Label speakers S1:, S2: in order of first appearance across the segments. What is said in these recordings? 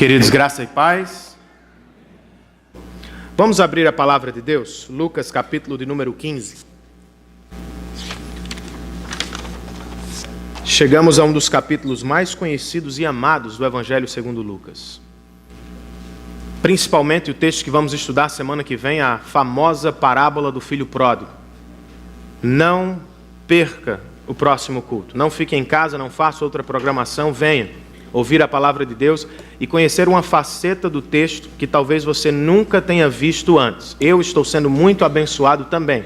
S1: Queridos, graça e paz. Vamos abrir a palavra de Deus, Lucas capítulo de número 15. Chegamos a um dos capítulos mais conhecidos e amados do Evangelho segundo Lucas. Principalmente o texto que vamos estudar semana que vem, a famosa parábola do filho pródigo. Não perca o próximo culto. Não fique em casa, não faça outra programação, venha ouvir a palavra de Deus e conhecer uma faceta do texto que talvez você nunca tenha visto antes. Eu estou sendo muito abençoado também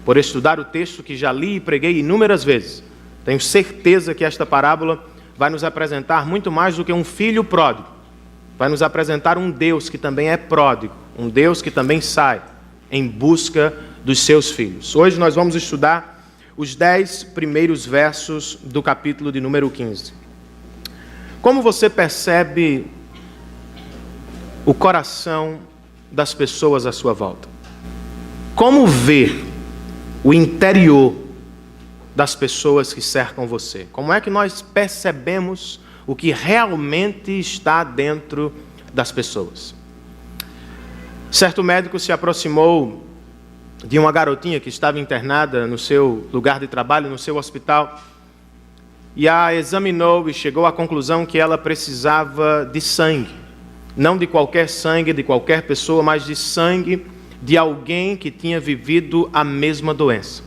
S1: por estudar o texto que já li e preguei inúmeras vezes. Tenho certeza que esta parábola vai nos apresentar muito mais do que um filho pródigo. Vai nos apresentar um Deus que também é pródigo, um Deus que também sai em busca dos seus filhos. Hoje nós vamos estudar os 10 primeiros versos do capítulo de número 15. Como você percebe o coração das pessoas à sua volta? Como ver o interior das pessoas que cercam você? Como é que nós percebemos o que realmente está dentro das pessoas? Certo médico se aproximou de uma garotinha que estava internada no seu lugar de trabalho, no seu hospital, e a examinou e chegou à conclusão que ela precisava de sangue. Não de qualquer sangue, de qualquer pessoa, mas de sangue de alguém que tinha vivido a mesma doença.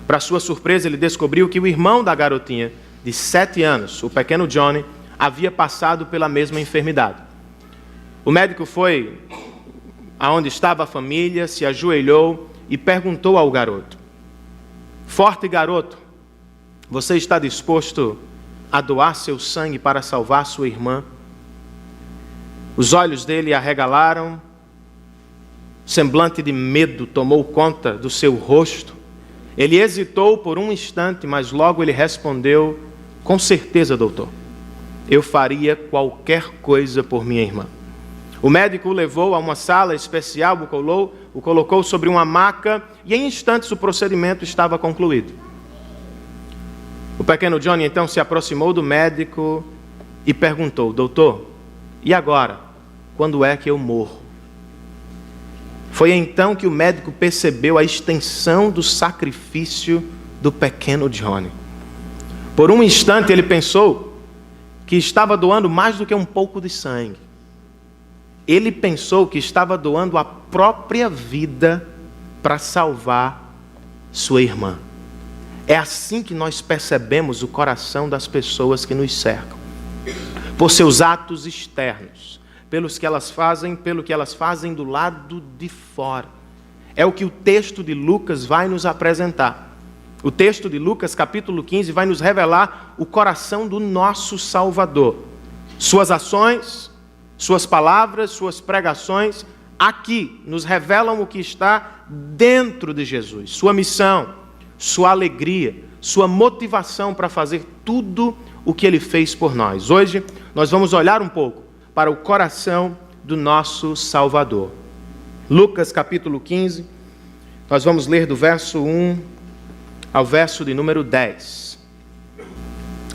S1: Para sua surpresa, ele descobriu que o irmão da garotinha, de 7 anos, o pequeno Johnny, havia passado pela mesma enfermidade. O médico foi aonde estava a família, se ajoelhou e perguntou ao garoto: "Forte garoto, você está disposto a doar seu sangue para salvar sua irmã?" Os olhos dele arregalaram, semblante de medo tomou conta do seu rosto. Ele hesitou por um instante, mas logo ele respondeu: "Com certeza, doutor, eu faria qualquer coisa por minha irmã." O médico o levou a uma sala especial, o colocou sobre uma maca e em instantes o procedimento estava concluído. O pequeno Johnny então se aproximou do médico e perguntou: "Doutor, e agora? Quando é que eu morro?" Foi então que o médico percebeu a extensão do sacrifício do pequeno Johnny. Por um instante ele pensou que estava doando mais do que um pouco de sangue. Ele pensou que estava doando a própria vida para salvar sua irmã. É assim que nós percebemos o coração das pessoas que nos cercam. Por seus atos externos, pelo que elas fazem do lado de fora. É o que o texto de Lucas vai nos apresentar. O texto de Lucas, capítulo 15, vai nos revelar o coração do nosso Salvador. Suas ações, suas palavras, suas pregações, aqui nos revelam o que está dentro de Jesus. Sua missão, sua alegria, sua motivação para fazer tudo o que Ele fez por nós. Hoje nós vamos olhar um pouco para o coração do nosso Salvador. Lucas capítulo 15, nós vamos ler do verso 1 ao verso de número 10.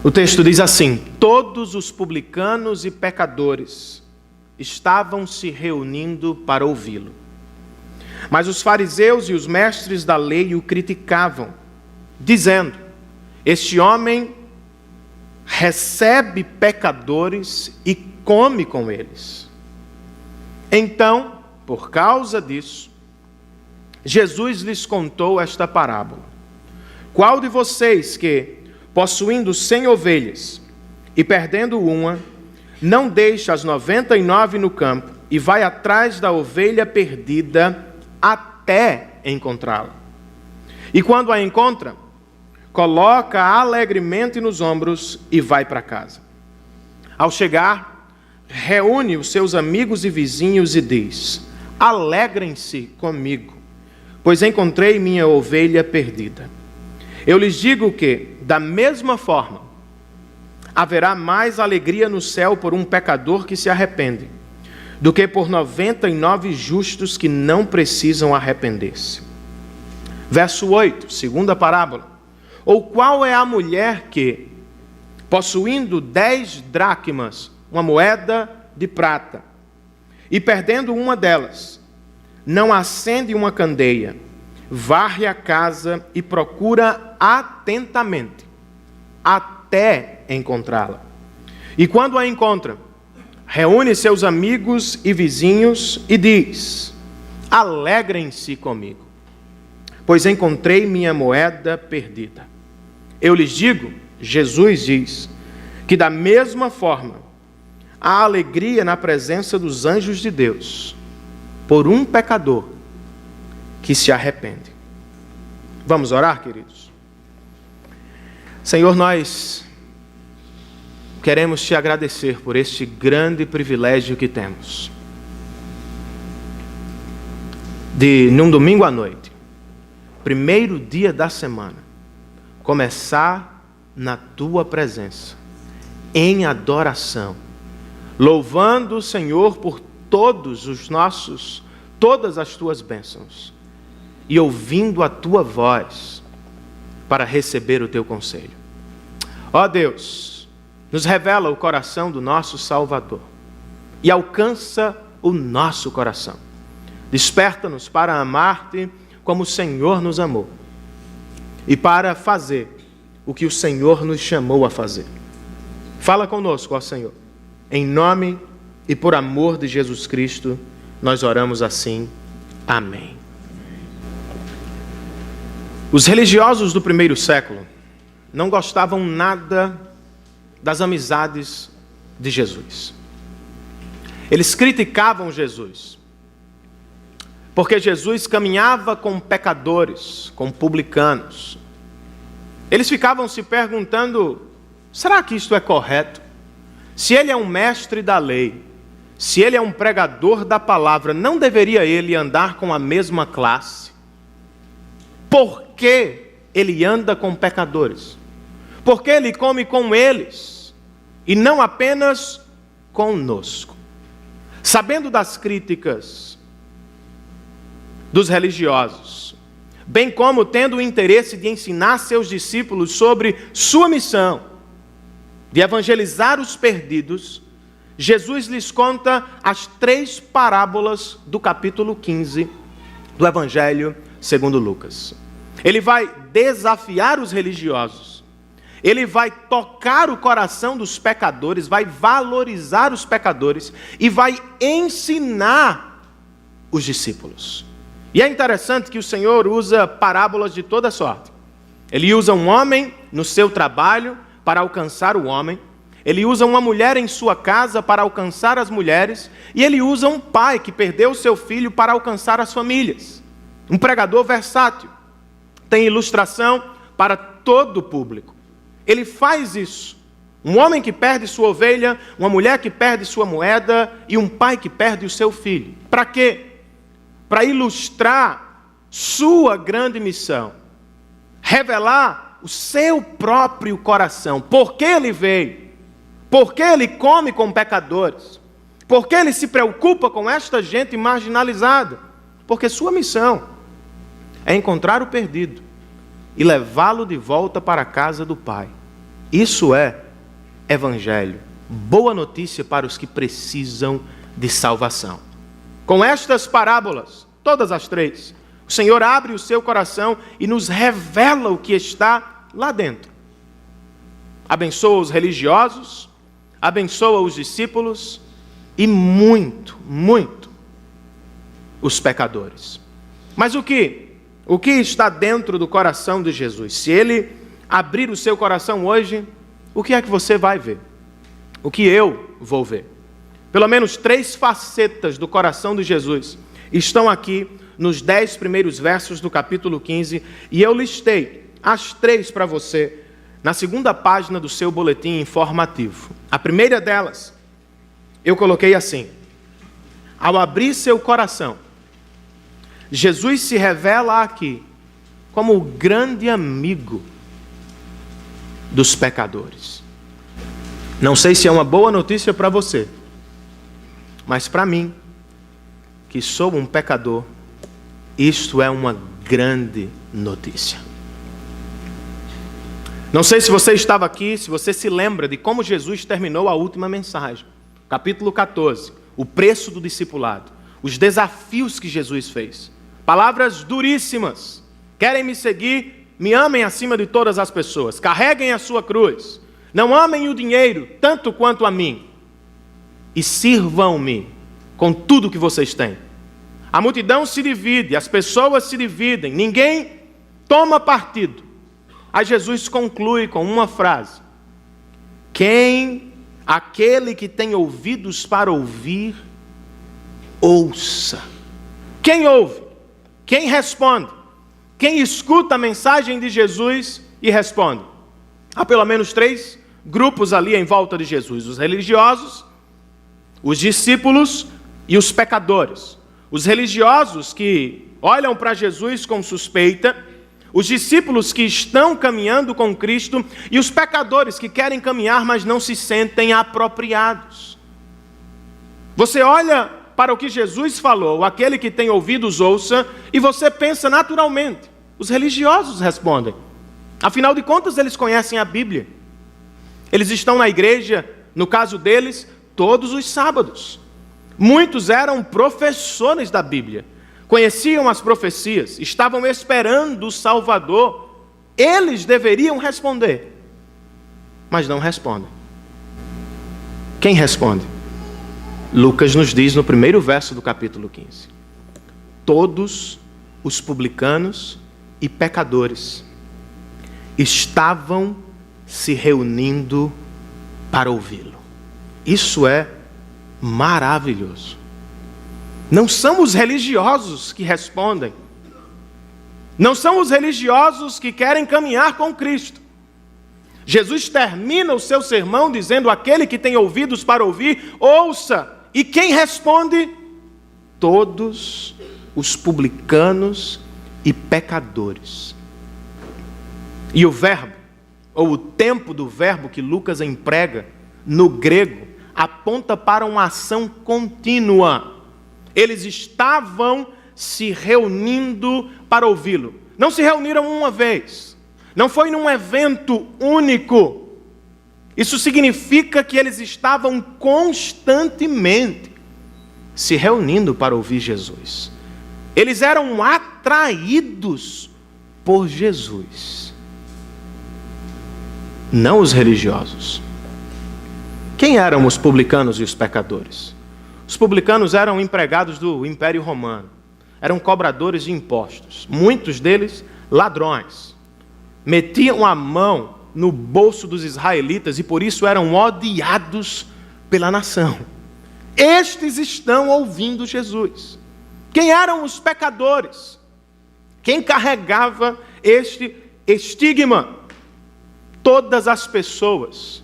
S1: O texto diz assim: "Todos os publicanos e pecadores estavam se reunindo para ouvi-lo. Mas os fariseus e os mestres da lei o criticavam, dizendo: este homem recebe pecadores e come com eles." Então, por causa disso, Jesus lhes contou esta parábola: "Qual de vocês que, possuindo 100 ovelhas e perdendo uma, não deixa as 99 no campo e vai atrás da ovelha perdida até encontrá-la? E quando a encontra, coloca alegremente nos ombros e vai para casa. Ao chegar, reúne os seus amigos e vizinhos e diz: alegrem-se comigo, pois encontrei minha ovelha perdida. Eu lhes digo que, da mesma forma, haverá mais alegria no céu por um pecador que se arrepende, do que por 99 justos que não precisam arrepender-se." Verso 8, segunda parábola. "Ou qual é a mulher que, possuindo 10 dracmas, uma moeda de prata. E perdendo uma delas, não acende uma candeia, varre a casa e procura atentamente, até encontrá-la. E quando a encontra, reúne seus amigos e vizinhos e diz: alegrem-se comigo, pois encontrei minha moeda perdida. Eu lhes digo, Jesus diz, que da mesma forma há alegria na presença dos anjos de Deus por um pecador que se arrepende. Vamos orar, queridos? Senhor, nós queremos te agradecer por este grande privilégio que temos de, num domingo à noite, primeiro dia da semana, começar na tua presença, em adoração, louvando o Senhor por todas as tuas bênçãos, e ouvindo a tua voz para receber o teu conselho. Ó Deus, nos revela o coração do nosso Salvador e alcança o nosso coração. Desperta-nos para amar-te como o Senhor nos amou e para fazer o que o Senhor nos chamou a fazer. Fala conosco, ó Senhor. Em nome e por amor de Jesus Cristo, nós oramos assim. Amém. Os religiosos do primeiro século não gostavam nada das amizades de Jesus. Eles criticavam Jesus, porque Jesus caminhava com pecadores, com publicanos. Eles ficavam se perguntando: será que isto é correto? Se ele é um mestre da lei, se ele é um pregador da palavra, não deveria ele andar com a mesma classe? Por que ele anda com pecadores? Por que ele come com eles e não apenas conosco? Sabendo das críticas dos religiosos, bem como tendo o interesse de ensinar seus discípulos sobre sua missão de evangelizar os perdidos, Jesus lhes conta as 3 parábolas do capítulo 15 do Evangelho segundo Lucas. Ele vai desafiar os religiosos, ele vai tocar o coração dos pecadores, vai valorizar os pecadores e vai ensinar os discípulos. E é interessante que o Senhor usa parábolas de toda sorte. Ele usa um homem no seu trabalho para alcançar o homem, ele usa uma mulher em sua casa para alcançar as mulheres, e ele usa um pai que perdeu seu filho para alcançar as famílias. Um pregador versátil, tem ilustração para todo o público. Ele faz isso. Um homem que perde sua ovelha, uma mulher que perde sua moeda e um pai que perde o seu filho. Para quê? Para ilustrar sua grande missão, revelar o seu próprio coração. Por que ele veio? Por que ele come com pecadores? Por que ele se preocupa com esta gente marginalizada? Porque sua missão é encontrar o perdido e levá-lo de volta para a casa do Pai. Isso é evangelho. Boa notícia para os que precisam de salvação. Com estas parábolas, todas as 3, o Senhor abre o seu coração e nos revela o que está lá dentro. Abençoa os religiosos, abençoa os discípulos e muito, muito os pecadores. Mas o que está dentro do coração de Jesus? Se ele abrir o seu coração hoje, o que é que você vai ver? O que eu vou ver? Pelo menos 3 facetas do coração de Jesus estão aqui nos 10 primeiros versos do capítulo 15, e eu listei as 3 para você na segunda página do seu boletim informativo. A primeira delas, eu coloquei assim: ao abrir seu coração, Jesus se revela aqui como o grande amigo dos pecadores. Não sei se é uma boa notícia para você, mas para mim, que sou um pecador, isto é uma grande notícia. Não sei se você estava aqui, se você se lembra de como Jesus terminou a última mensagem. capítulo 14, o preço do discipulado, os desafios que Jesus fez. Palavras duríssimas. Querem me seguir? Me amem acima de todas as pessoas. Carreguem a sua cruz. Não amem o dinheiro tanto quanto a mim. E sirvam-me com tudo que vocês têm. A multidão se divide, as pessoas se dividem, ninguém toma partido. Aí Jesus conclui com uma frase: aquele que tem ouvidos para ouvir, ouça. Quem ouve? Quem responde? Quem escuta a mensagem de Jesus e responde? Há pelo menos 3 grupos ali em volta de Jesus: os religiosos, os discípulos e os pecadores. Os religiosos que olham para Jesus com suspeita, os discípulos que estão caminhando com Cristo e os pecadores que querem caminhar, mas não se sentem apropriados. Você olha para o que Jesus falou: aquele que tem ouvidos ouça, e você pensa naturalmente, os religiosos respondem. Afinal de contas, eles conhecem a Bíblia. Eles estão na igreja, no caso deles, todos os sábados. Muitos eram professores da Bíblia, conheciam as profecias, estavam esperando o Salvador. Eles deveriam responder, mas não respondem. Quem responde? Lucas nos diz no primeiro verso do capítulo 15: todos os publicanos e pecadores estavam se reunindo para ouvi-lo. Isso é maravilhoso. Não são os religiosos que respondem. Não são os religiosos que querem caminhar com Cristo. Jesus termina o seu sermão dizendo: aquele que tem ouvidos para ouvir, ouça. E quem responde? Todos os publicanos e pecadores. E o verbo, ou o tempo do verbo que Lucas emprega no grego, aponta para uma ação contínua. Eles estavam se reunindo para ouvi-lo. Não se reuniram uma vez. Não foi num evento único. Isso significa que eles estavam constantemente se reunindo para ouvir Jesus. Eles eram atraídos por Jesus. Não os religiosos. Quem eram os publicanos e os pecadores? Os publicanos eram empregados do Império Romano. Eram cobradores de impostos. Muitos deles ladrões. Metiam a mão no bolso dos israelitas e por isso eram odiados pela nação. Estes estão ouvindo Jesus. Quem eram os pecadores? Quem carregava este estigma? Todas as pessoas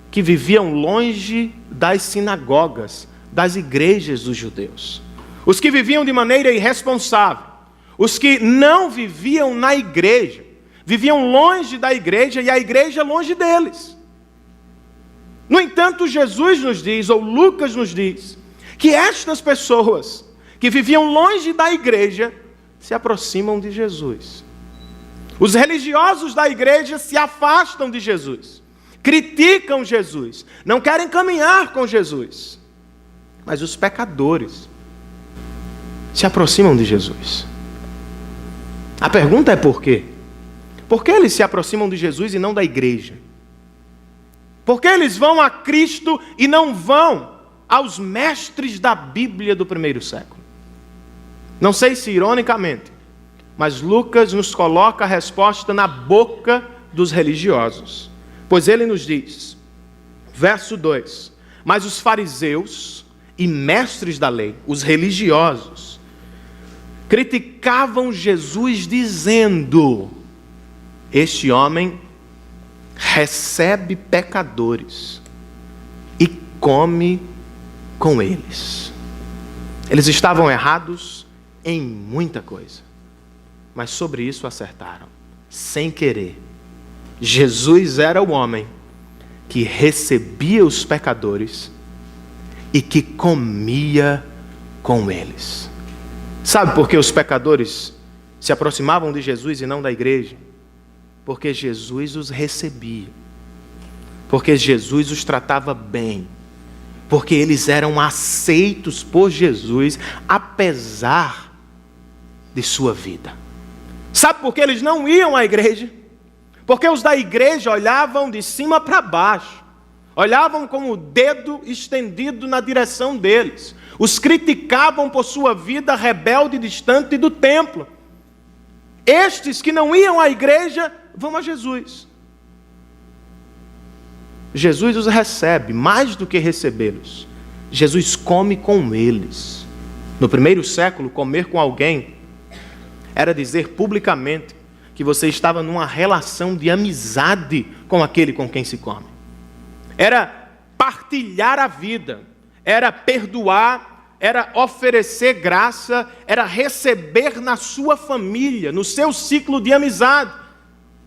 S1: que viviam longe das sinagogas, das igrejas dos judeus. Os que viviam de maneira irresponsável. Os que não viviam na igreja. Viviam longe da igreja e a igreja longe deles. No entanto, Jesus nos diz, ou Lucas nos diz, que estas pessoas que viviam longe da igreja se aproximam de Jesus. Os religiosos da igreja se afastam de Jesus, criticam Jesus, não querem caminhar com Jesus. Mas os pecadores se aproximam de Jesus. A pergunta é por quê? Por que eles se aproximam de Jesus e não da igreja? Por que eles vão a Cristo e não vão aos mestres da Bíblia do primeiro século? Não sei se ironicamente, mas Lucas nos coloca a resposta na boca dos religiosos. Pois ele nos diz, verso 2: mas os fariseus e mestres da lei, os religiosos, criticavam Jesus dizendo: este homem recebe pecadores e come com eles. Eles estavam errados em muita coisa, mas sobre isso acertaram, sem querer. Jesus era o homem que recebia os pecadores e que comia com eles. Sabe por que os pecadores se aproximavam de Jesus e não da igreja? Porque Jesus os recebia. Porque Jesus os tratava bem. Porque eles eram aceitos por Jesus, apesar de sua vida. Sabe por que eles não iam à igreja? Porque os da igreja olhavam de cima para baixo, olhavam com o dedo estendido na direção deles, os criticavam por sua vida rebelde e distante do templo. Estes que não iam à igreja, vão a Jesus. Jesus os recebe, mais do que recebê-los. Jesus come com eles. No primeiro século, comer com alguém era dizer publicamente que você estava numa relação de amizade com aquele com quem se come. Era partilhar a vida, era perdoar, era oferecer graça, era receber na sua família, no seu ciclo de amizade.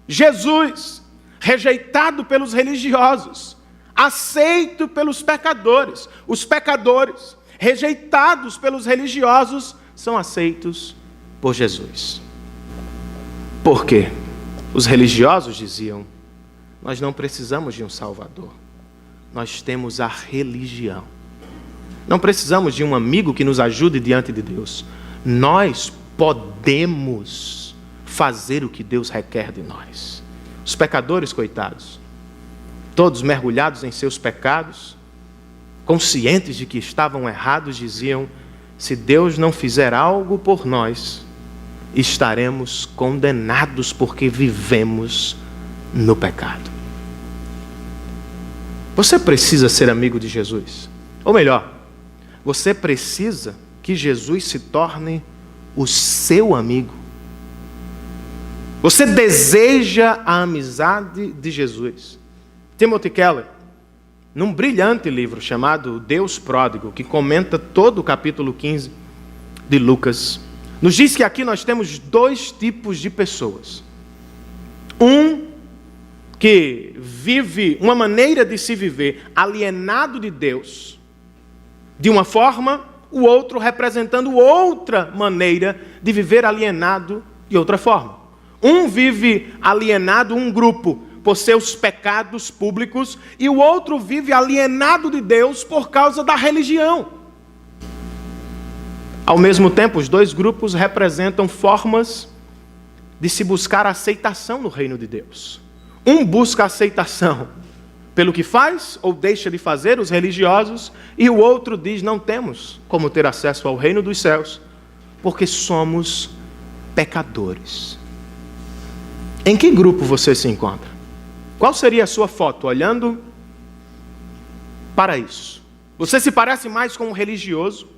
S1: Jesus, rejeitado pelos religiosos, aceito pelos pecadores. Os pecadores, rejeitados pelos religiosos, são aceitos por Jesus. Por quê? Os religiosos diziam: nós não precisamos de um Salvador, nós temos a religião. Não precisamos de um amigo que nos ajude diante de Deus. Nós podemos fazer o que Deus requer de nós. Os pecadores, coitados, todos mergulhados em seus pecados, conscientes de que estavam errados, diziam: se Deus não fizer algo por nós, estaremos condenados porque vivemos no pecado. Você precisa ser amigo de Jesus. Ou melhor, você precisa que Jesus se torne o seu amigo. Você deseja a amizade de Jesus. Timothy Keller, num brilhante livro chamado Deus Pródigo, que comenta todo o capítulo 15 de Lucas, nos diz que aqui nós temos dois tipos de pessoas. Um que vive uma maneira de se viver alienado de Deus, de uma forma, o outro representando outra maneira de viver alienado de outra forma. Um vive alienado, um grupo, por seus pecados públicos, e o outro vive alienado de Deus por causa da religião. Ao mesmo tempo, os dois grupos representam formas de se buscar aceitação no reino de Deus. Um busca aceitação pelo que faz ou deixa de fazer, os religiosos, e o outro diz: não temos como ter acesso ao reino dos céus, porque somos pecadores. Em que grupo você se encontra? Qual seria a sua foto olhando para isso? Você se parece mais com um religioso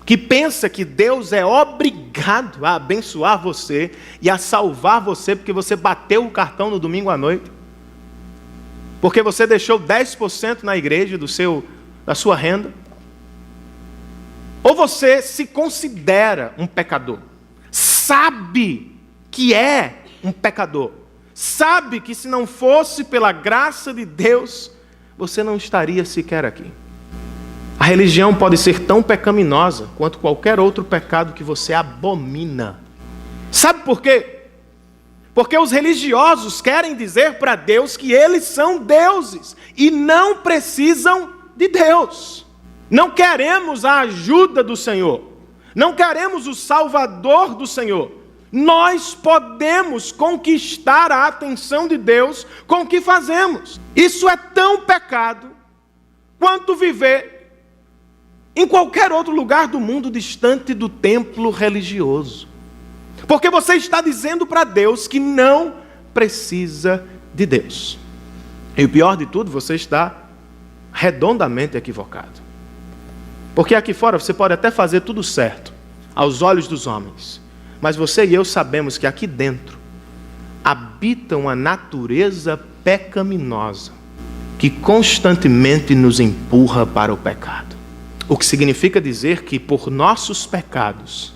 S1: que pensa que Deus é obrigado a abençoar você e a salvar você porque você bateu o cartão no domingo à noite? Porque você deixou 10% na igreja da sua renda? Ou você se considera um pecador? Sabe que é um pecador? Sabe que se não fosse pela graça de Deus, você não estaria sequer aqui? A religião pode ser tão pecaminosa quanto qualquer outro pecado que você abomina. Sabe por quê? Porque os religiosos querem dizer para Deus que eles são deuses e não precisam de Deus. Não queremos a ajuda do Senhor. Não queremos o Salvador do Senhor. Nós podemos conquistar a atenção de Deus com o que fazemos. Isso é tão pecado quanto viver em qualquer outro lugar do mundo distante do templo religioso. Porque você está dizendo para Deus que não precisa de Deus. E o pior de tudo, você está redondamente equivocado. Porque aqui fora você pode até fazer tudo certo, aos olhos dos homens. Mas você e eu sabemos que aqui dentro habita uma natureza pecaminosa que constantemente nos empurra para o pecado. O que significa dizer que por nossos pecados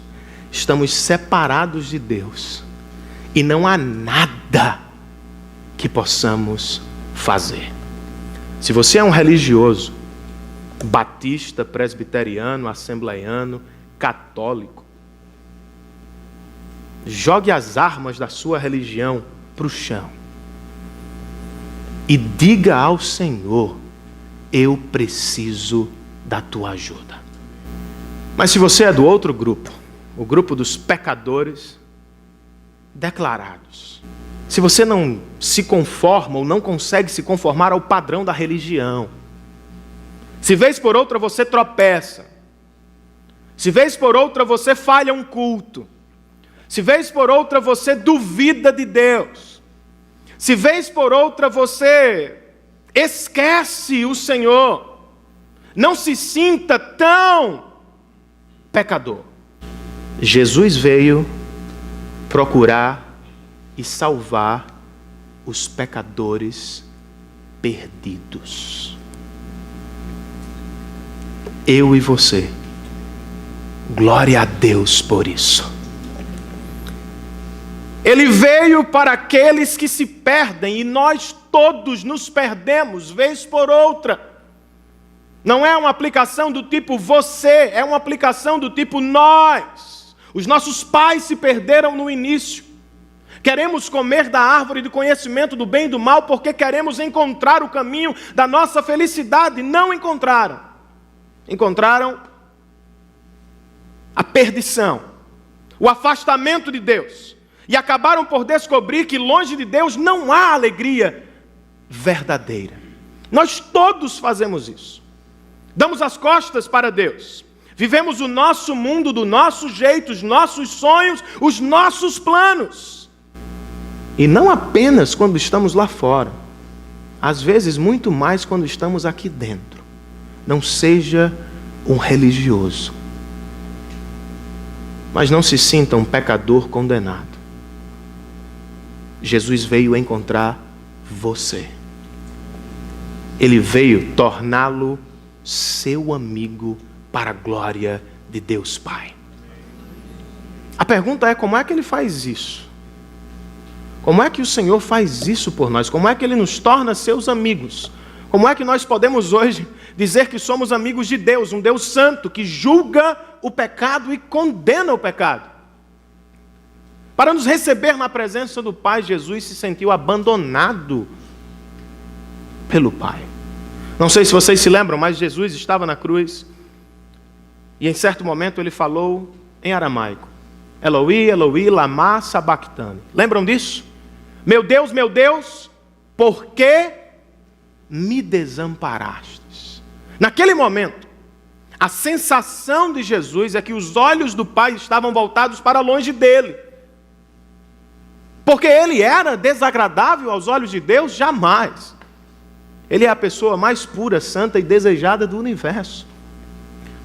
S1: estamos separados de Deus e não há nada que possamos fazer. Se você é um religioso, batista, presbiteriano, assembleiano, católico, jogue as armas da sua religião para o chão e diga ao Senhor eu preciso da tua ajuda. Mas se você é do outro grupo, o grupo dos pecadores declarados, se você não se conforma ou não consegue se conformar ao padrão da religião, se vez por outra você tropeça, se vez por outra você falha um culto, se vez por outra você duvida de Deus, se vez por outra você esquece o Senhor, não se sinta tão pecador. Jesus veio procurar e salvar os pecadores perdidos. Eu e você. Glória a Deus por isso. Ele veio para aqueles que se perdem, e nós todos nos perdemos, vez por outra. Não é uma aplicação do tipo você, é uma aplicação do tipo nós. Os nossos pais se perderam no início. Queremos comer da árvore do conhecimento do bem e do mal porque queremos encontrar o caminho da nossa felicidade. Não encontraram. Encontraram a perdição, o afastamento de Deus. E acabaram por descobrir que longe de Deus não há alegria verdadeira. Nós todos fazemos isso. Damos as costas para Deus. Vivemos o nosso mundo do nosso jeito, os nossos sonhos, os nossos planos. E não apenas quando estamos lá fora. Às vezes muito mais quando estamos aqui dentro. Não seja um religioso. Mas não se sinta um pecador condenado. Jesus veio encontrar você. Ele veio torná-lo seu amigo para a glória de Deus Pai. A pergunta é: como é que Ele faz isso? Como é que o Senhor faz isso por nós? Como é que Ele nos torna seus amigos? Como é que nós podemos hoje dizer que somos amigos de Deus, um Deus santo que julga o pecado e condena o pecado? Para nos receber na presença do Pai, Jesus se sentiu abandonado pelo Pai. Não sei se vocês se lembram, mas Jesus estava na cruz e em certo momento Ele falou em aramaico: Eloi, Eloi, lama sabachthani. Lembram disso? Meu Deus, por que me desamparastes? Naquele momento, a sensação de Jesus é que os olhos do Pai estavam voltados para longe dele. Porque ele era desagradável aos olhos de Deus? Jamais. Ele é a pessoa mais pura, santa e desejada do universo.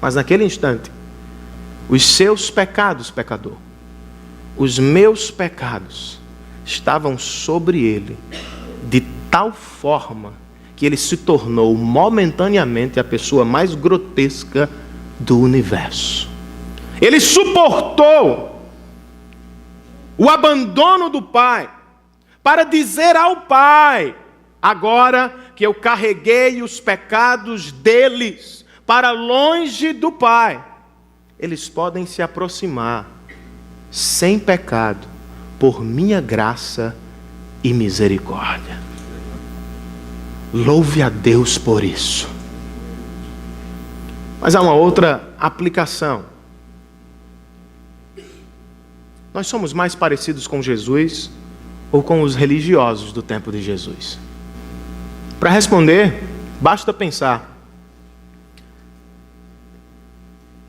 S1: Mas naquele instante, os seus pecados, pecador, os meus pecados, estavam sobre ele, de tal forma que ele se tornou momentaneamente a pessoa mais grotesca do universo. Ele suportou o abandono do Pai para dizer ao Pai: agora que eu carreguei os pecados deles para longe do Pai, eles podem se aproximar sem pecado, por minha graça e misericórdia. Louve a Deus por isso. Mas há uma outra aplicação. Nós somos mais parecidos com Jesus ou com os religiosos do tempo de Jesus? Para responder, basta pensar: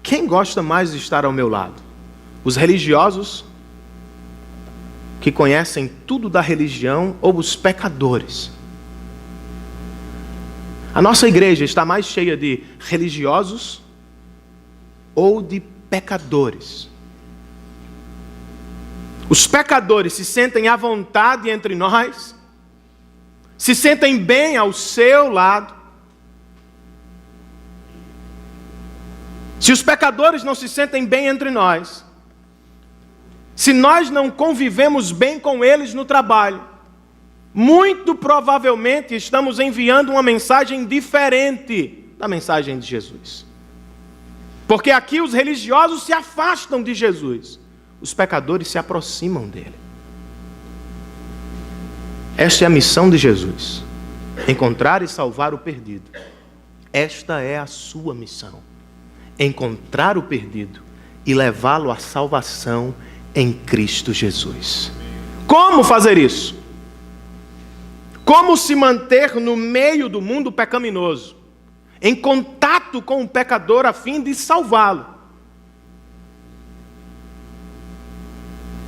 S1: quem gosta mais de estar ao meu lado? Os religiosos, que conhecem tudo da religião, ou os pecadores? A nossa igreja está mais cheia de religiosos ou de pecadores? Os pecadores se sentem à vontade entre nós, se sentem bem ao seu lado. Se os pecadores não se sentem bem entre nós, se nós não convivemos bem com eles no trabalho, muito provavelmente estamos enviando uma mensagem diferente da mensagem de Jesus. Porque aqui os religiosos se afastam de Jesus, os pecadores se aproximam dele. Esta é a missão de Jesus: encontrar e salvar o perdido. Esta é a sua missão: encontrar o perdido e levá-lo à salvação em Cristo Jesus. Como fazer isso? Como se manter no meio do mundo pecaminoso, em contato com o pecador a fim de salvá-lo?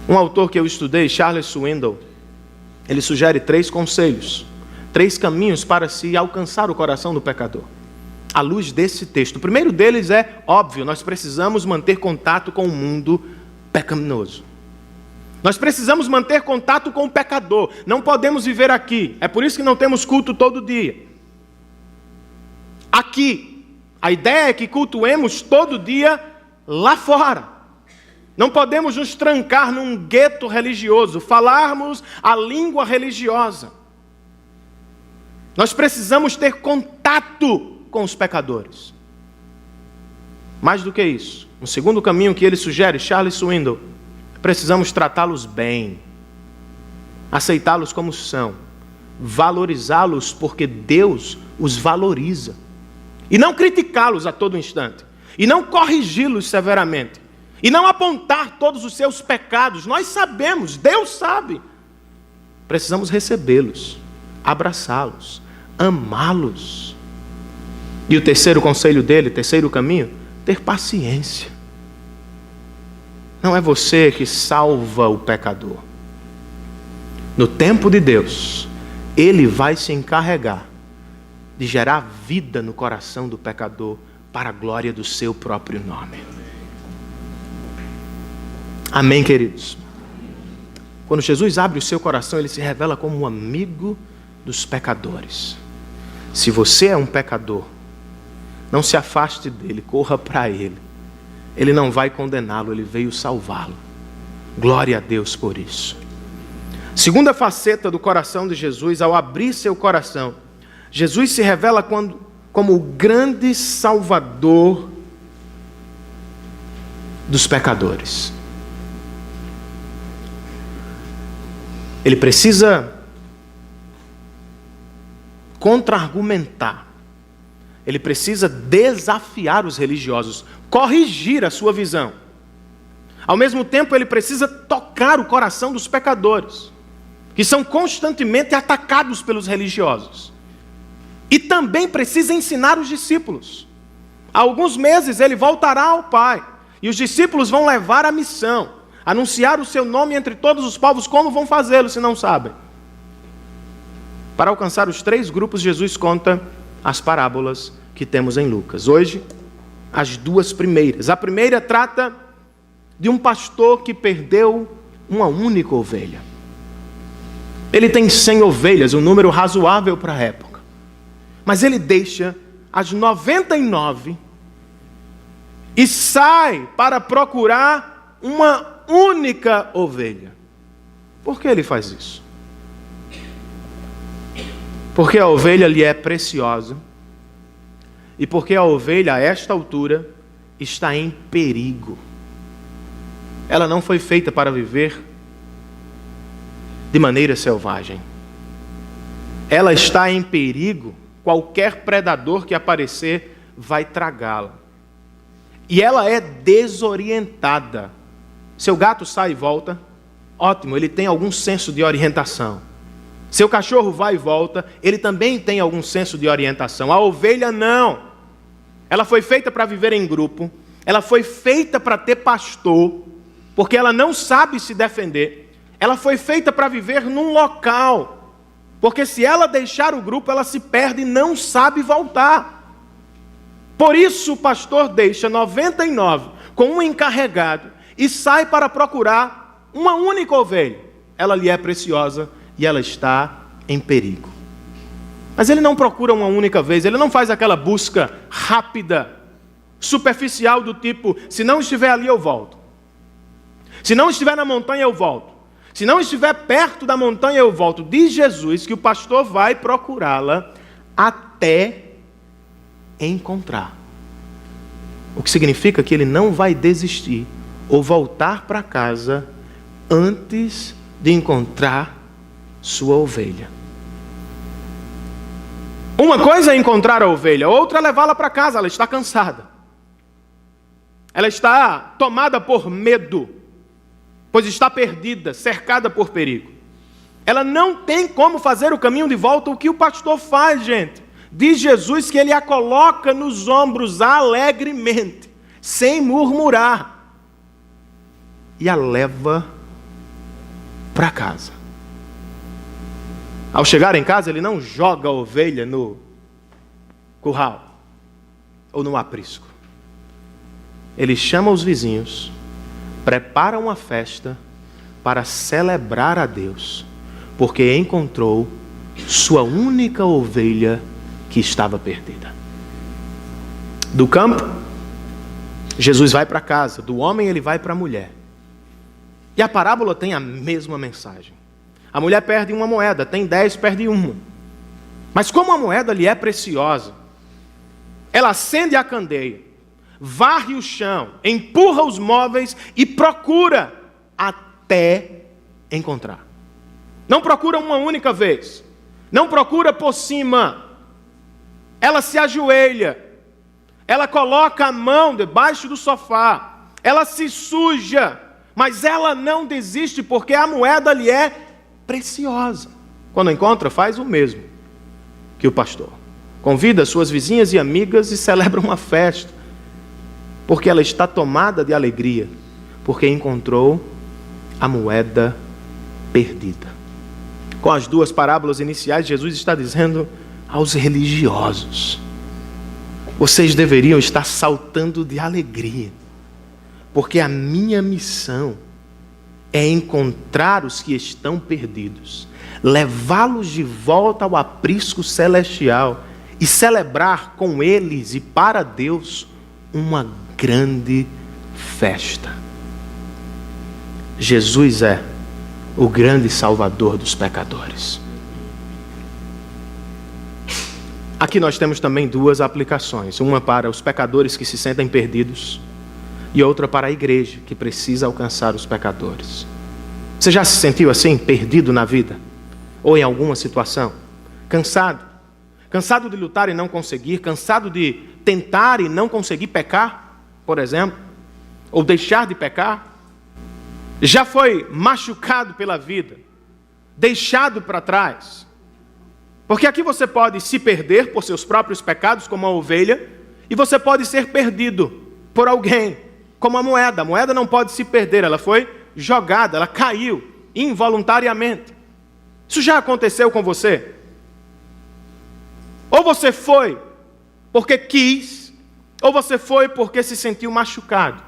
S1: Um autor que eu estudei, Charles Swindoll, ele sugere 3 conselhos, 3 caminhos para se alcançar o coração do pecador, à luz desse texto. O primeiro deles é óbvio: nós precisamos manter contato com o mundo pecaminoso. Nós precisamos manter contato com o pecador. Não podemos viver aqui. É por isso que não temos culto todo dia. Aqui, a ideia é que cultuemos todo dia lá fora. Não podemos nos trancar num gueto religioso, falarmos a língua religiosa. Nós precisamos ter contato com os pecadores. Mais do que isso, um segundo caminho que ele sugere, Charles Swindoll: precisamos tratá-los bem, aceitá-los como são, valorizá-los porque Deus os valoriza, e não criticá-los a todo instante, e não corrigi-los severamente, e não apontar todos os seus pecados. Nós sabemos, Deus sabe. Precisamos recebê-los, abraçá-los, amá-los. E o terceiro conselho dele, terceiro caminho: ter paciência. Não é você que salva o pecador. No tempo de Deus, Ele vai se encarregar de gerar vida no coração do pecador para a glória do seu próprio nome. Amém, queridos? Quando Jesus abre o seu coração, Ele se revela como um amigo dos pecadores. Se você é um pecador, não se afaste dele, corra para Ele. Ele não vai condená-lo, Ele veio salvá-lo. Glória a Deus por isso. Segunda faceta do coração de Jesus: ao abrir seu coração, Jesus se revela como o grande Salvador dos pecadores. Ele precisa contra-argumentar. Ele precisa desafiar os religiosos, corrigir a sua visão. Ao mesmo tempo, ele precisa tocar o coração dos pecadores, que são constantemente atacados pelos religiosos. E também precisa ensinar os discípulos. Há alguns meses ele voltará ao Pai, e os discípulos vão levar a missão, anunciar o seu nome entre todos os povos. Como vão fazê-lo se não sabem? Para alcançar os 3 grupos, Jesus conta as parábolas que temos em Lucas. Hoje, as 2 primeiras. A primeira trata de um pastor que perdeu uma única ovelha. Ele tem 100 ovelhas, um número razoável para a época. Mas ele deixa as 99 e sai para procurar uma única ovelha. Por que ele faz isso? Porque a ovelha lhe é preciosa, e porque a ovelha, a esta altura, está em perigo. Ela não foi feita para viver de maneira selvagem. Ela está em perigo. Qualquer predador que aparecer vai tragá-la. E ela é desorientada. Seu gato sai e volta, ótimo, ele tem algum senso de orientação. Seu cachorro vai e volta, ele também tem algum senso de orientação. A ovelha não. Ela foi feita para viver em grupo, ela foi feita para ter pastor, porque ela não sabe se defender. Ela foi feita para viver num local, porque se ela deixar o grupo, ela se perde e não sabe voltar. Por isso o pastor deixa 99 com um encarregado e sai para procurar uma única ovelha. Ela lhe é preciosa e ela está em perigo. Mas ele não procura uma única vez, ele não faz aquela busca rápida, superficial do tipo: se não estiver ali eu volto. Se não estiver na montanha eu volto. Se não estiver perto da montanha eu volto. Diz Jesus que o pastor vai procurá-la até encontrar. O que significa que ele não vai desistir ou voltar para casa antes de encontrar sua ovelha. Uma coisa é encontrar a ovelha, outra é levá-la para casa. Ela está cansada. Ela está tomada por medo, pois está perdida, cercada por perigo. Ela não tem como fazer o caminho de volta. O que o pastor faz, gente? Diz Jesus que ele a coloca nos ombros alegremente, sem murmurar, e a leva para casa. Ao chegar em casa, ele não joga a ovelha no curral ou no aprisco. Ele chama os vizinhos, prepara uma festa para celebrar a Deus, porque encontrou sua única ovelha que estava perdida. Do campo, Jesus vai para casa. Do homem, ele vai para a mulher. E a parábola tem a mesma mensagem. A mulher perde uma moeda, tem 10, perde uma. Mas como a moeda lhe é preciosa, ela acende a candeia, varre o chão, empurra os móveis e procura até encontrar. Não procura uma única vez, não procura por cima. Ela se ajoelha, ela coloca a mão debaixo do sofá, ela se suja, mas ela não desiste, porque a moeda lhe é preciosa. Quando encontra, faz o mesmo que o pastor. Convida suas vizinhas e amigas e celebra uma festa, porque ela está tomada de alegria, porque encontrou a moeda perdida. Com as duas parábolas iniciais, Jesus está dizendo aos religiosos: vocês deveriam estar saltando de alegria, porque a minha missão é encontrar os que estão perdidos, levá-los de volta ao aprisco celestial e celebrar com eles e para Deus uma grande festa. Jesus é o grande Salvador dos pecadores. Aqui nós temos também duas aplicações, uma para os pecadores que se sentem perdidos e outra para a igreja que precisa alcançar os pecadores. Você já se sentiu assim, perdido na vida? Ou em alguma situação? Cansado? Cansado de lutar e não conseguir? Cansado de tentar e não conseguir pecar, por exemplo? Ou deixar de pecar? Já foi machucado pela vida? Deixado para trás? Porque aqui você pode se perder por seus próprios pecados, como a ovelha, e você pode ser perdido por alguém, como a moeda. A moeda não pode se perder, ela foi jogada, ela caiu involuntariamente. Isso já aconteceu com você? Ou você foi porque quis, ou você foi porque se sentiu machucado.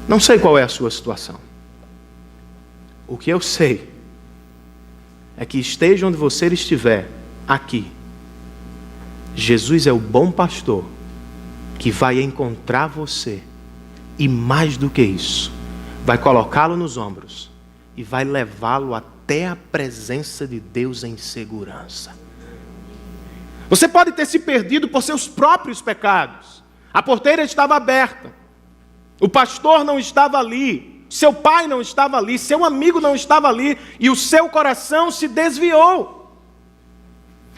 S1: Não sei qual é a sua situação. O que eu sei é que esteja onde você estiver, aqui, Jesus é o bom pastor que vai encontrar você e, mais do que isso, vai colocá-lo nos ombros e vai levá-lo até a presença de Deus em segurança. Você pode ter se perdido por seus próprios pecados. A porteira estava aberta, o pastor não estava ali, seu pai não estava ali, seu amigo não estava ali, e o seu coração se desviou.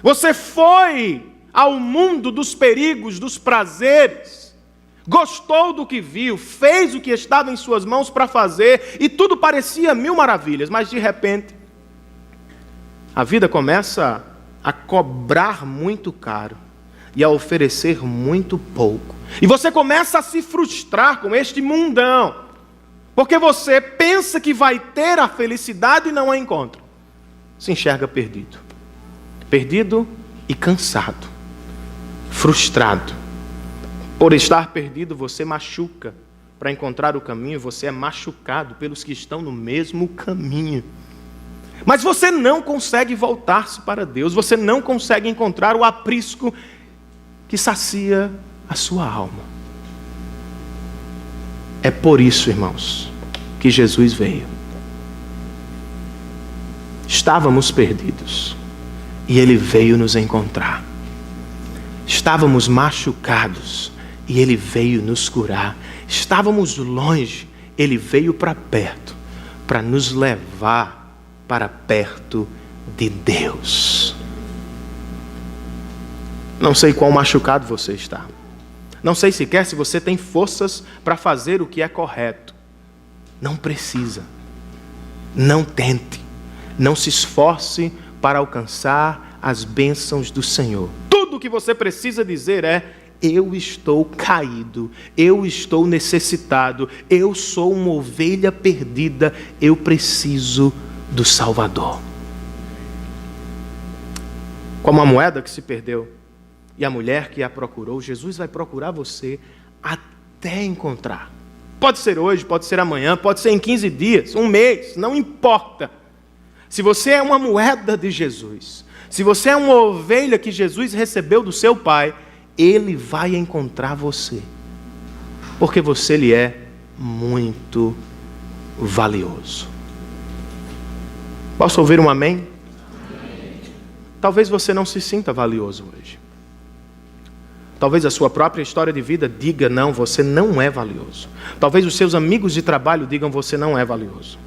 S1: Você foi ao mundo dos perigos, dos prazeres, gostou do que viu, fez o que estava em suas mãos para fazer, e tudo parecia mil maravilhas, mas de repente, a vida começa a cobrar muito caro e a oferecer muito pouco. E você começa a se frustrar com este mundão, porque você pensa que vai ter a felicidade e não a encontra. Se enxerga perdido. Perdido e cansado. Frustrado. Por estar perdido, você machuca. Para encontrar o caminho, você é machucado pelos que estão no mesmo caminho. Mas você não consegue voltar-se para Deus. Você não consegue encontrar o aprisco que sacia a sua alma. É por isso, irmãos, que Jesus veio. Estávamos perdidos e Ele veio nos encontrar. Estávamos machucados e Ele veio nos curar. Estávamos longe, Ele veio para perto, para nos levar para perto de Deus. Não sei quão machucado você está. Não sei sequer se você tem forças para fazer o que é correto. Não precisa. Não tente. Não se esforce para alcançar as bênçãos do Senhor. Tudo o que você precisa dizer é: eu estou caído, eu estou necessitado, eu sou uma ovelha perdida, eu preciso do Salvador. Como a moeda que se perdeu e a mulher que a procurou, Jesus vai procurar você até encontrar. Pode ser hoje, pode ser amanhã, pode ser em 15 dias, um mês, não importa. Se você é uma moeda de Jesus, se você é uma ovelha que Jesus recebeu do seu Pai, Ele vai encontrar você, porque você lhe é muito valioso. Posso ouvir um amém? Amém. Talvez você não se sinta valioso hoje. Talvez a sua própria história de vida diga: não, você não é valioso. Talvez os seus amigos de trabalho digam: você não é valioso.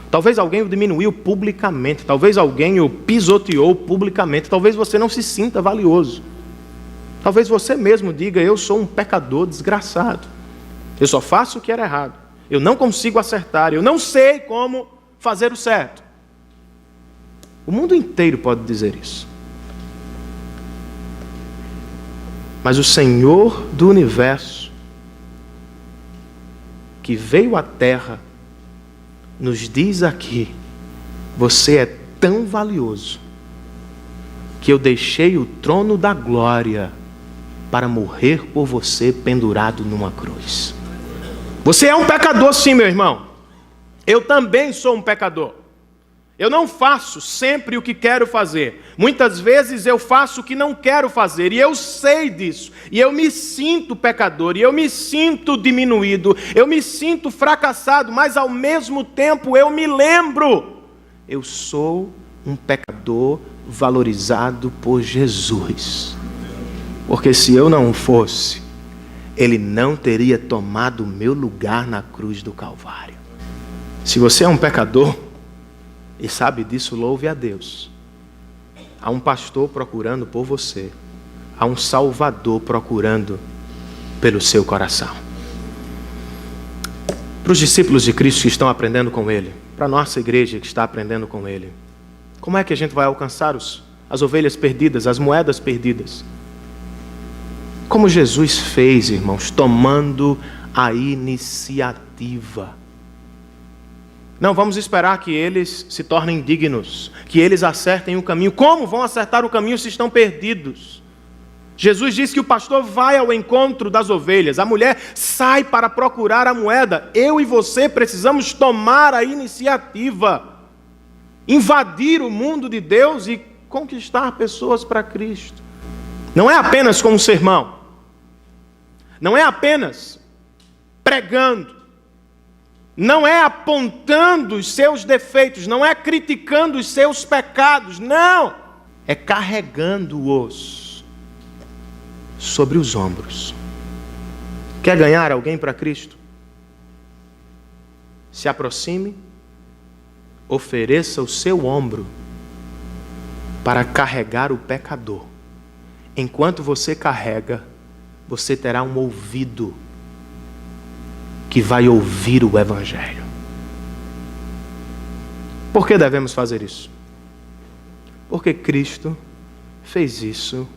S1: Talvez alguém o diminuiu publicamente. Talvez alguém o pisoteou publicamente. Talvez você não se sinta valioso. Talvez você mesmo diga: eu sou um pecador desgraçado. Eu só faço o que era errado. Eu não consigo acertar. Eu não sei como fazer o certo. O mundo inteiro pode dizer isso. Mas o Senhor do universo, que veio à terra, nos diz aqui: você é tão valioso que eu deixei o trono da glória para morrer por você pendurado numa cruz. Você é um pecador, sim, meu irmão. Eu também sou um pecador. Eu não faço sempre o que quero fazer. Muitas vezes eu faço o que não quero fazer. E eu sei disso. E eu me sinto pecador. E eu me sinto diminuído. Eu me sinto fracassado. Mas ao mesmo tempo eu me lembro: eu sou um pecador valorizado por Jesus. Porque se eu não fosse, Ele não teria tomado o meu lugar na cruz do Calvário. Se você é um pecador e sabe disso, louve a Deus. Há um pastor procurando por você. Há um Salvador procurando pelo seu coração. Para os discípulos de Cristo que estão aprendendo com Ele, para a nossa igreja que está aprendendo com Ele, como é que a gente vai alcançar as ovelhas perdidas, as moedas perdidas? Como Jesus fez, irmãos, tomando a iniciativa. Não vamos esperar que eles se tornem dignos, que eles acertem o caminho. Como vão acertar o caminho se estão perdidos? Jesus disse que o pastor vai ao encontro das ovelhas, a mulher sai para procurar a moeda. Eu e você precisamos tomar a iniciativa, invadir o mundo de Deus e conquistar pessoas para Cristo. Não é apenas com um sermão, não é apenas pregando, não é apontando os seus defeitos, não é criticando os seus pecados, não. É carregando-os sobre os ombros. Quer ganhar alguém para Cristo? Se aproxime, ofereça o seu ombro para carregar o pecador. Enquanto você carrega, você terá um ouvido que vai ouvir o Evangelho. Por que devemos fazer isso? Porque Cristo fez isso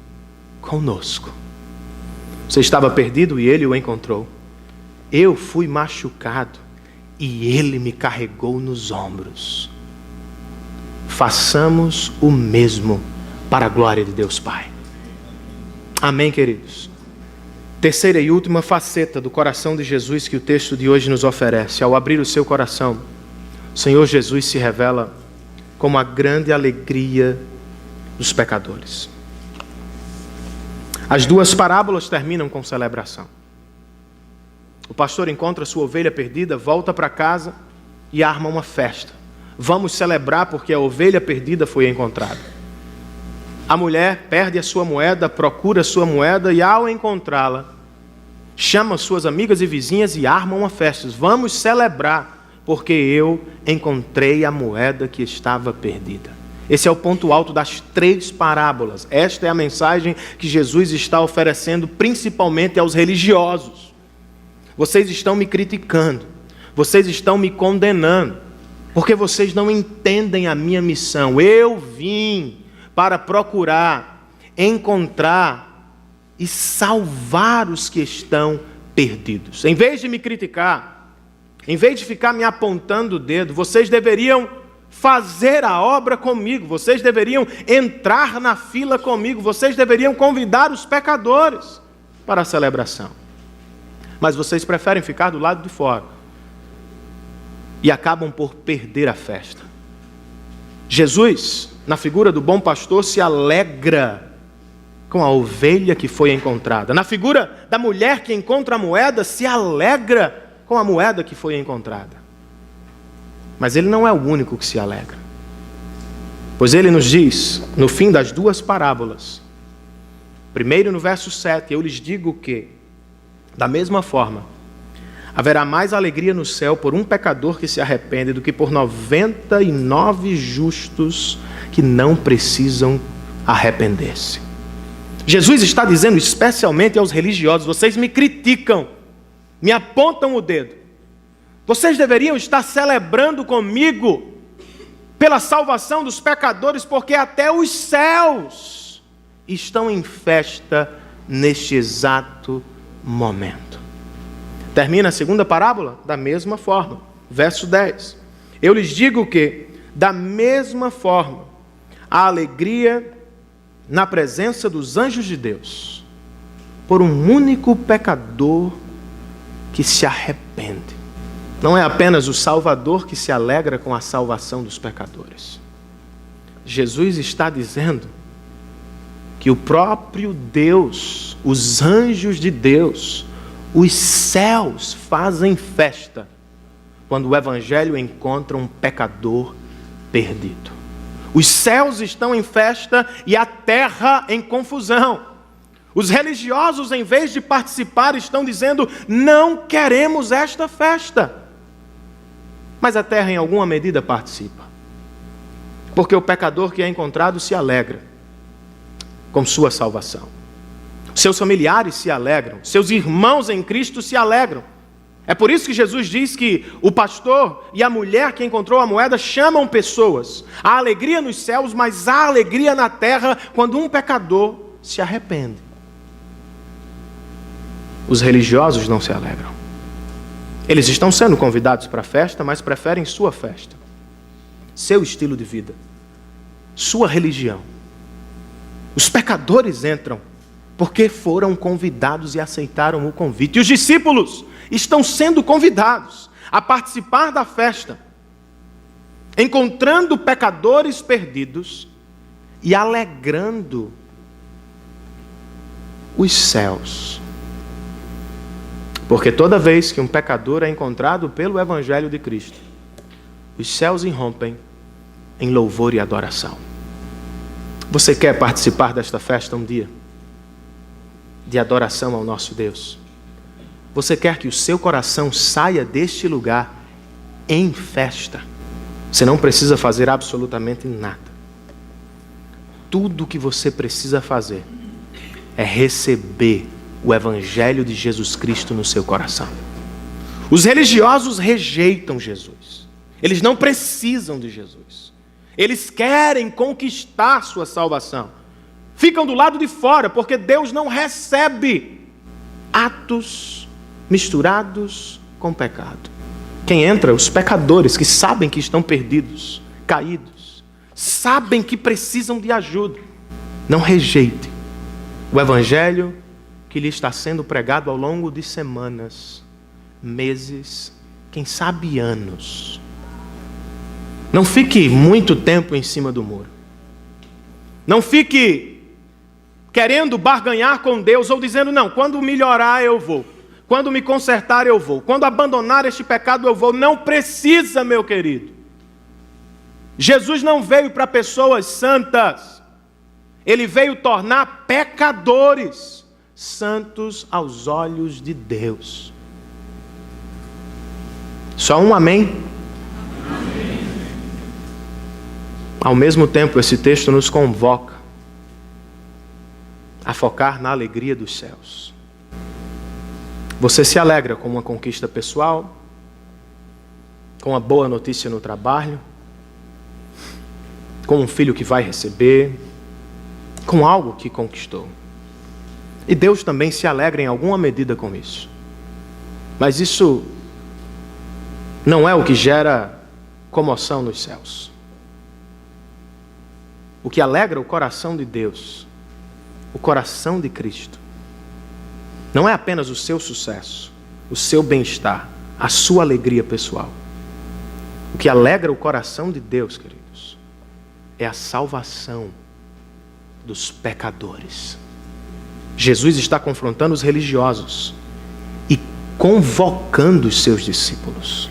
S1: conosco. Você estava perdido e Ele o encontrou. Eu fui machucado e Ele me carregou nos ombros. Façamos o mesmo para a glória de Deus Pai. Amém, queridos? Terceira e última faceta do coração de Jesus que o texto de hoje nos oferece. Ao abrir o seu coração, o Senhor Jesus se revela como a grande alegria dos pecadores. As duas parábolas terminam com celebração. O pastor encontra sua ovelha perdida, volta para casa e arma uma festa. Vamos celebrar porque a ovelha perdida foi encontrada. A mulher perde a sua moeda, procura a sua moeda e ao encontrá-la, chama suas amigas e vizinhas e arma uma festa. Vamos celebrar porque eu encontrei a moeda que estava perdida. Esse é o ponto alto das 3 parábolas. Esta é a mensagem que Jesus está oferecendo principalmente aos religiosos. Vocês estão me criticando, vocês estão me condenando, porque vocês não entendem a minha missão. Eu vim para procurar, encontrar e salvar os que estão perdidos. Em vez de me criticar, em vez de ficar me apontando o dedo, vocês deveriam fazer a obra comigo, vocês deveriam entrar na fila comigo, vocês deveriam convidar os pecadores para a celebração. Mas vocês preferem ficar do lado de fora e acabam por perder a festa. Jesus, na figura do bom pastor, se alegra com a ovelha que foi encontrada. Na figura da mulher que encontra a moeda, se alegra com a moeda que foi encontrada. Mas ele não é o único que se alegra. Pois ele nos diz, no fim das 2 parábolas, primeiro no verso 7, eu lhes digo que, da mesma forma, haverá mais alegria no céu por um pecador que se arrepende do que por 99 justos que não precisam arrepender-se. Jesus está dizendo especialmente aos religiosos: vocês me criticam, me apontam o dedo. Vocês deveriam estar celebrando comigo pela salvação dos pecadores, porque até os céus estão em festa neste exato momento. Termina a 2ª parábola da mesma forma, verso 10. Eu lhes digo que, da mesma forma, a alegria na presença dos anjos de Deus por um único pecador que se arrepende. Não é apenas o Salvador que se alegra com a salvação dos pecadores. Jesus está dizendo que o próprio Deus, os anjos de Deus, os céus fazem festa quando o Evangelho encontra um pecador perdido. Os céus estão em festa e a terra em confusão. Os religiosos, em vez de participar, estão dizendo: não queremos esta festa. Mas a terra, em alguma medida, participa. Porque o pecador que é encontrado se alegra com sua salvação. Seus familiares se alegram, seus irmãos em Cristo se alegram. É por isso que Jesus diz que o pastor e a mulher que encontrou a moeda chamam pessoas. Há alegria nos céus, mas há alegria na terra quando um pecador se arrepende. Os religiosos não se alegram. Eles estão sendo convidados para a festa, mas preferem sua festa, seu estilo de vida, sua religião. Os pecadores entram porque foram convidados e aceitaram o convite. E os discípulos estão sendo convidados a participar da festa, encontrando pecadores perdidos e alegrando os céus. Porque toda vez que um pecador é encontrado pelo Evangelho de Cristo, os céus irrompem em louvor e adoração. Você quer participar desta festa um dia? De adoração ao nosso Deus? Você quer que o seu coração saia deste lugar em festa? Você não precisa fazer absolutamente nada. Tudo o que você precisa fazer é receber o Evangelho de Jesus Cristo no seu coração. Os religiosos rejeitam Jesus. Eles não precisam de Jesus. Eles querem conquistar sua salvação. Ficam do lado de fora, porque Deus não recebe atos misturados com pecado. Quem entra? Os pecadores que sabem que estão perdidos, caídos, sabem que precisam de ajuda. Não rejeite o Evangelho que lhe está sendo pregado ao longo de semanas, meses, quem sabe anos. Não fique muito tempo em cima do muro. Não fique querendo barganhar com Deus ou dizendo: não, quando melhorar eu vou, quando me consertar eu vou, quando abandonar este pecado eu vou. Não precisa, meu querido. Jesus não veio para pessoas santas. Ele veio tornar pecadores santos aos olhos de Deus. Só um amém? Amém. Ao mesmo tempo, esse texto nos convoca a focar na alegria dos céus. Você se alegra com uma conquista pessoal, com uma boa notícia no trabalho, com um filho que vai receber, com algo que conquistou. E Deus também se alegra em alguma medida com isso. Mas isso não é o que gera comoção nos céus. O que alegra o coração de Deus, o coração de Cristo, não é apenas o seu sucesso, o seu bem-estar, a sua alegria pessoal. O que alegra o coração de Deus, queridos, é a salvação dos pecadores. Jesus está confrontando os religiosos e convocando os seus discípulos.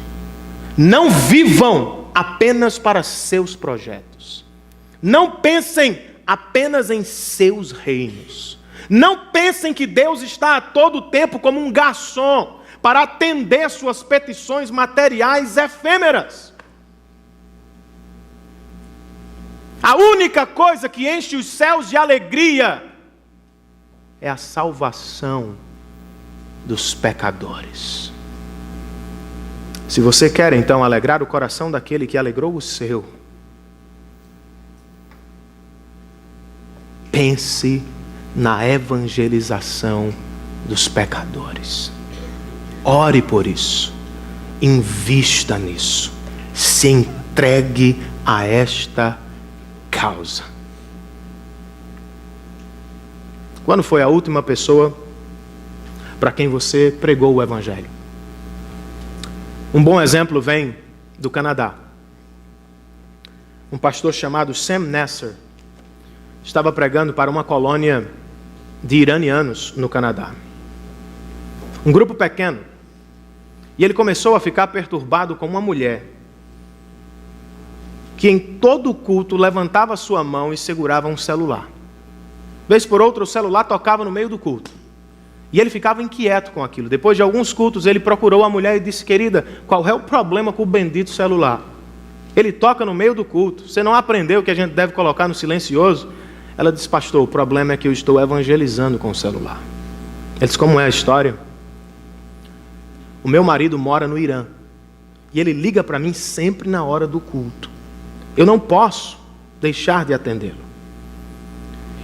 S1: Não vivam apenas para seus projetos. Não pensem apenas em seus reinos. Não pensem que Deus está a todo tempo como um garçom para atender suas petições materiais efêmeras. A única coisa que enche os céus de alegria é a salvação dos pecadores. Se você quer então alegrar o coração daquele que alegrou o seu, pense na evangelização dos pecadores. Ore por isso. Invista nisso. Se entregue a esta causa. Quando foi a última pessoa para quem você pregou o Evangelho? Um bom exemplo vem do Canadá. Um pastor chamado Sam Nasser estava pregando para uma colônia de iranianos no Canadá. Um grupo pequeno. E ele começou a ficar perturbado com uma mulher que em todo o culto levantava sua mão e segurava um celular. Vez por outra o celular tocava no meio do culto. E ele ficava inquieto com aquilo. Depois de alguns cultos ele procurou a mulher e disse: querida, qual é o problema com o bendito celular? Ele toca no meio do culto. Você não aprendeu que a gente deve colocar no silencioso? Ela disse: pastor, o problema é que eu estou evangelizando com o celular. Ele disse: como é a história? O meu marido mora no Irã. E ele liga para mim sempre na hora do culto. Eu não posso deixar de atendê-lo.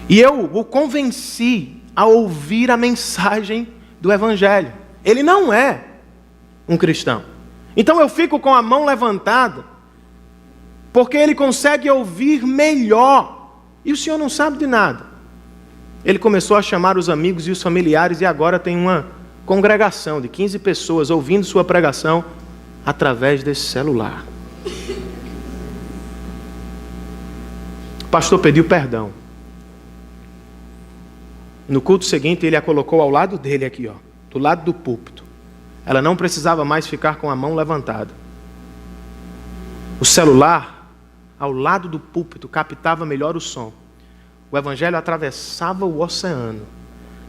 S1: E eu o convenci a ouvir a mensagem do Evangelho. Ele não é um cristão. Então eu fico com a mão levantada, porque ele consegue ouvir melhor. E o senhor não sabe de nada. Ele começou a chamar os amigos e os familiares e agora tem uma congregação de 15 pessoas ouvindo sua pregação através desse celular. O pastor pediu perdão. No culto seguinte, ele a colocou ao lado dele aqui, do lado do púlpito. Ela não precisava mais ficar com a mão levantada. O celular, ao lado do púlpito, captava melhor o som. O evangelho atravessava o oceano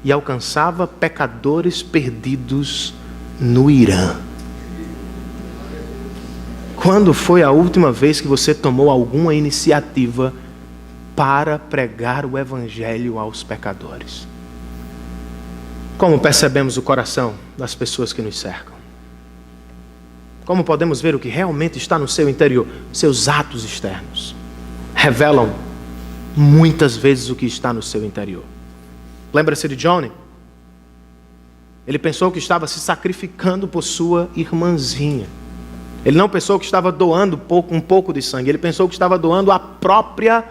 S1: e alcançava pecadores perdidos no Irã. Quando foi a última vez que você tomou alguma iniciativa para pregar o evangelho aos pecadores? Como percebemos o coração das pessoas que nos cercam? Como podemos ver o que realmente está no seu interior? Seus atos externos revelam muitas vezes o que está no seu interior. Lembra-se de Johnny? Ele pensou que estava se sacrificando por sua irmãzinha. Ele não pensou que estava doando um pouco de sangue. Ele pensou que estava doando a própria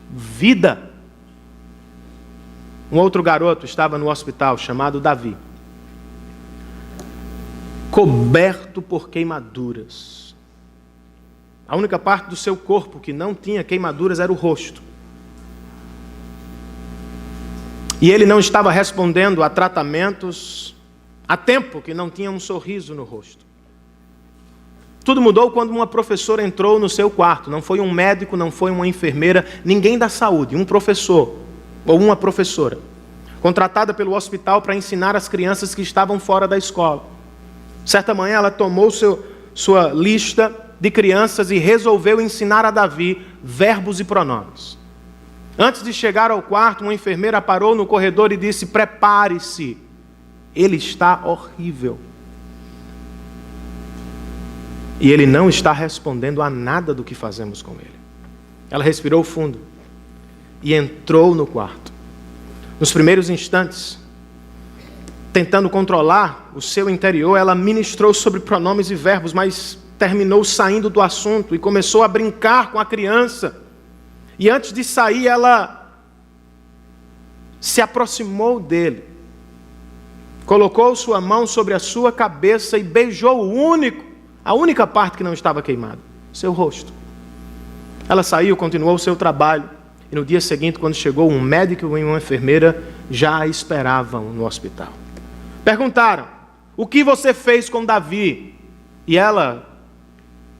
S1: vida. Um outro garoto estava no hospital, chamado Davi, coberto por queimaduras. A única parte do seu corpo que não tinha queimaduras era o rosto. E ele não estava respondendo a tratamentos há tempo que não tinha um sorriso no rosto. Tudo mudou quando uma professora entrou no seu quarto. Não foi um médico, não foi uma enfermeira, ninguém da saúde, um professor ou uma professora, contratada pelo hospital para ensinar as crianças que estavam fora da escola. Certa manhã ela tomou sua lista de crianças e resolveu ensinar a Davi verbos e pronomes. Antes de chegar ao quarto, uma enfermeira parou no corredor e disse: prepare-se, ele está horrível. E ele não está respondendo a nada do que fazemos com ele. Ela respirou fundo e entrou no quarto. Nos primeiros instantes, tentando controlar o seu interior, ela ministrou sobre pronomes e verbos, mas terminou saindo do assunto e começou a brincar com a criança. E antes de sair, ela se aproximou dele, colocou sua mão sobre a sua cabeça e beijou a única parte que não estava queimada, seu rosto. Ela saiu, continuou o seu trabalho, e no dia seguinte, quando chegou, um médico e uma enfermeira já a esperavam no hospital. Perguntaram: o que você fez com Davi? E ela,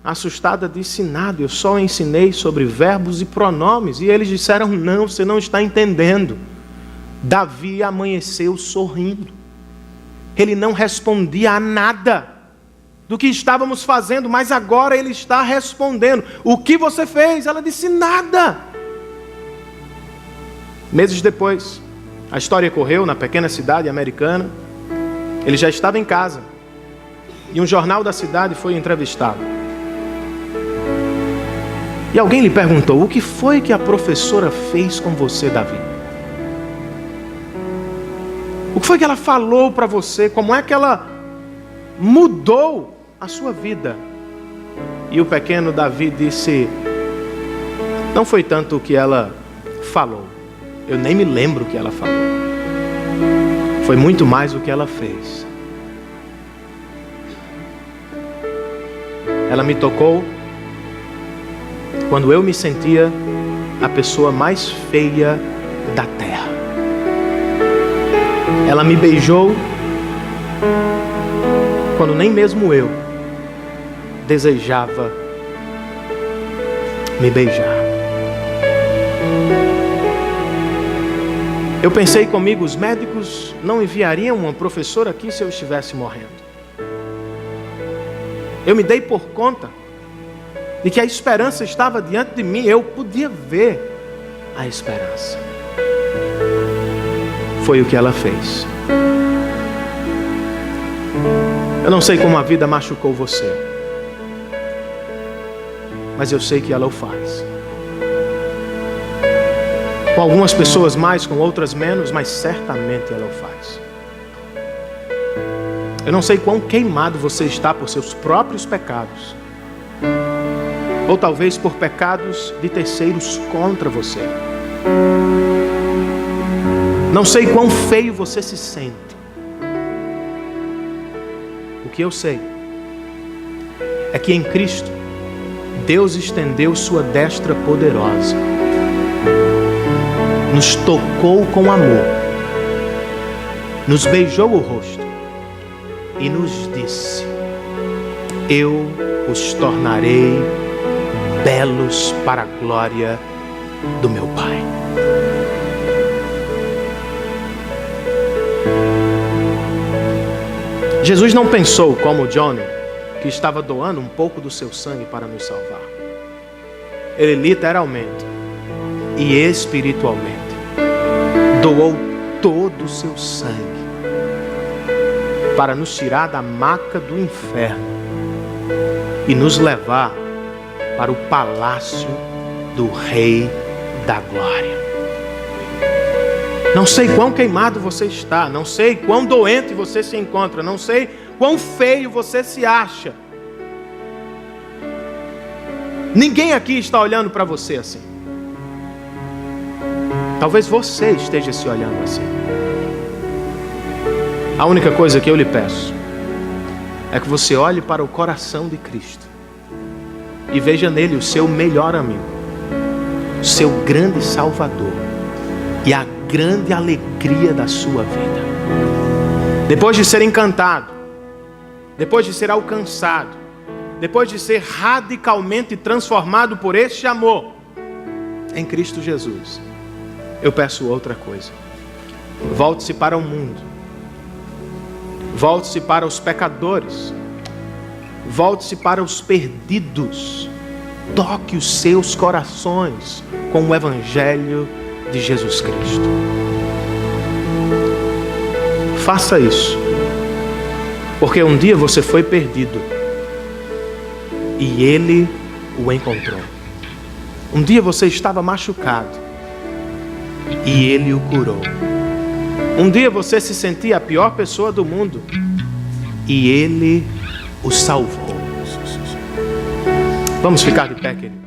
S1: assustada, disse: nada, eu só ensinei sobre verbos e pronomes. E eles disseram: não, você não está entendendo. Davi amanheceu sorrindo. Ele não respondia a nada do que estávamos fazendo, mas agora ele está respondendo. O que você fez? Ela disse: nada. Meses depois, a história correu na pequena cidade americana. Ele já estava em casa e um jornal da cidade foi entrevistado. E alguém lhe perguntou: o que foi que a professora fez com você, Davi? O que foi que ela falou para você? Como é que ela mudou a sua vida? E o pequeno Davi disse: não foi tanto o que ela falou, eu nem me lembro o que ela falou, foi muito mais o que ela fez. Ela me tocou quando eu me sentia a pessoa mais feia da terra. Ela me beijou quando nem mesmo eu desejava me beijar. Eu pensei comigo: os médicos não enviariam uma professora aqui se eu estivesse morrendo. Eu me dei por conta de que a esperança estava diante de mim. Eu podia ver a esperança. Foi o que ela fez. Eu não sei como a vida machucou você, mas eu sei que ela o faz. Com algumas pessoas mais, com outras menos, mas certamente ela o faz. Eu não sei quão queimado você está por seus próprios pecados, ou talvez por pecados de terceiros contra você. Não sei quão feio você se sente. O que eu sei é que em Cristo Deus estendeu sua destra poderosa, nos tocou com amor, nos beijou o rosto e nos disse: eu os tornarei belos para a glória do meu Pai. Jesus não pensou como Johnny, que estava doando um pouco do seu sangue para nos salvar. Ele literalmente e espiritualmente doou todo o seu sangue para nos tirar da maca do inferno e nos levar para o palácio do Rei da Glória. Não sei quão queimado você está, não sei quão doente você se encontra, não sei quão feio você se acha. Ninguém aqui está olhando para você assim. Talvez você esteja se olhando assim. A única coisa que eu lhe peço é que você olhe para o coração de Cristo e veja nele o seu melhor amigo, o seu grande Salvador e a grande alegria da sua vida. Depois de ser encantado, depois de ser alcançado, depois de ser radicalmente transformado por este amor em Cristo Jesus, eu peço outra coisa: volte-se para o mundo, volte-se para os pecadores, volte-se para os perdidos toque os seus corações com o Evangelho de Jesus Cristo. Faça isso, porque um dia você foi perdido e Ele o encontrou. Um dia você estava machucado e Ele o curou. Um dia você se sentia a pior pessoa do mundo e Ele o salvou. Vamos ficar de pé, querido.